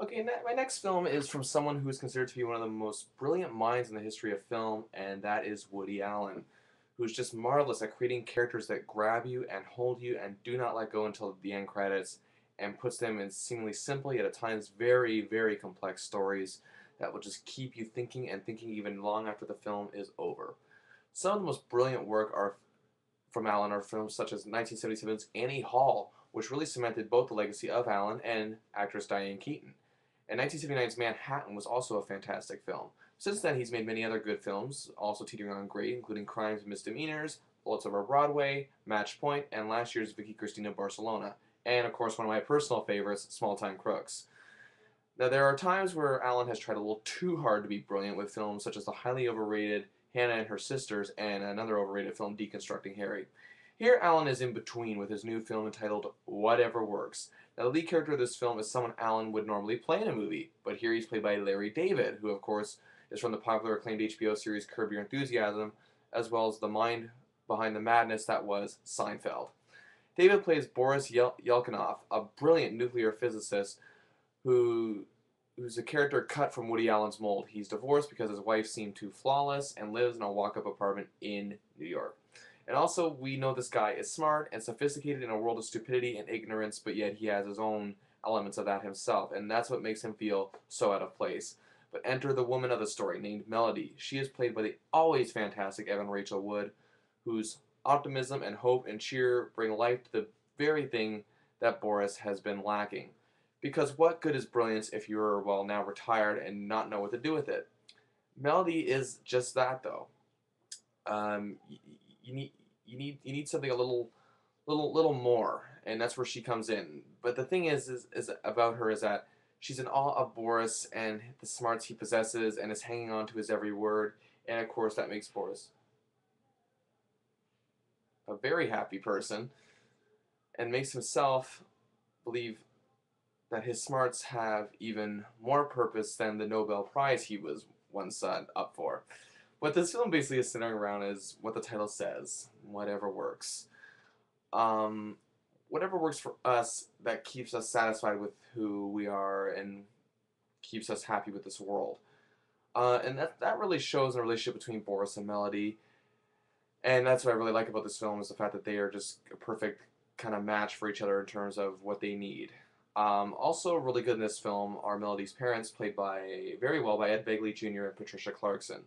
Okay, my next film is from someone who is considered to be one of the most brilliant minds in the history of film, and that is Woody Allen, who's just marvelous at creating characters that grab you and hold you and do not let go until the end credits, and puts them in seemingly simple yet at times very, very complex stories that will just keep you thinking and thinking even long after the film is over. Some of the most brilliant work are from Allen are films such as 1977's Annie Hall, which really cemented both the legacy of Allen and actress Diane Keaton. And 1979's Manhattan was also a fantastic film. Since then, he's made many other good films, also teetering on great, including Crimes and Misdemeanors, Bullets Over Broadway, Match Point, and last year's Vicky Cristina Barcelona, and of course one of my personal favorites, Small Time Crooks. Now, there are times where Allen has tried a little too hard to be brilliant with films such as the highly overrated Hannah and Her Sisters and another overrated film, Deconstructing Harry. Here, Allen is in between with his new film entitled Whatever Works. Now, the lead character of this film is someone Allen would normally play in a movie, but here he's played by Larry David, who, of course, is from the popular acclaimed HBO series Curb Your Enthusiasm, as well as the mind behind the madness that was Seinfeld. David plays Boris Yelkanov, a brilliant nuclear physicist who's a character cut from Woody Allen's mold. He's divorced because his wife seemed too flawless and lives in a walk-up apartment in New York. And also, we know this guy is smart and sophisticated in a world of stupidity and ignorance, but yet he has his own elements of that himself, and that's what makes him feel so out of place. But enter the woman of the story, named Melody. She is played by the always fantastic Evan Rachel Wood, whose optimism and hope and cheer bring life to the very thing that Boris has been lacking. Because what good is brilliance if you're, well, now retired and not know what to do with it? Melody is just that, though. Um, y- you need something a little more, and that's where she comes in. But the thing is about her is that she's in awe of Boris and the smarts he possesses, and is hanging on to his every word. And of course, that makes Boris a very happy person, and makes himself believe that his smarts have even more purpose than the Nobel Prize he was once up for. What this film basically is centering around is what the title says: whatever works. Um, Whatever works for us that keeps us satisfied with who we are and keeps us happy with this world. And that really shows in the relationship between Boris and Melody. And that's what I really like about this film is the fact that they are just a perfect kind of match for each other in terms of what they need. Also, really good in this film are Melody's parents, played by very well by Ed Begley Jr. and Patricia Clarkson.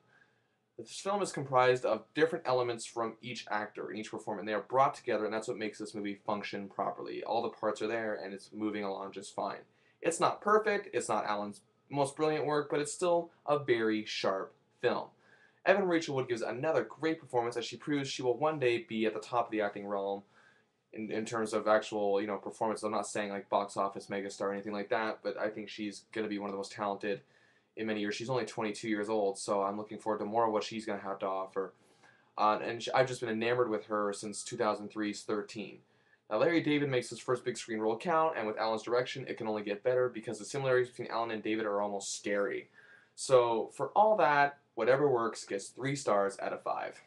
This film is comprised of different elements from each actor and each performer, and they are brought together, and that's what makes this movie function properly. All the parts are there, and it's moving along just fine. It's not perfect, it's not Alan's most brilliant work, but it's still a very sharp film. Evan Rachel Wood gives another great performance as she proves she will one day be at the top of the acting realm in terms of actual, performance. I'm not saying like box office megastar or anything like that, but I think she's going to be one of the most talented in many years. She's only 22 years old, so I'm looking forward to more of what she's going to have to offer. I've just been enamored with her since 2003's 13. Now, Larry David makes his first big screen role count, and with Alan's direction, it can only get better because the similarities between Alan and David are almost scary. So, for all that, whatever works gets 3 stars out of 5.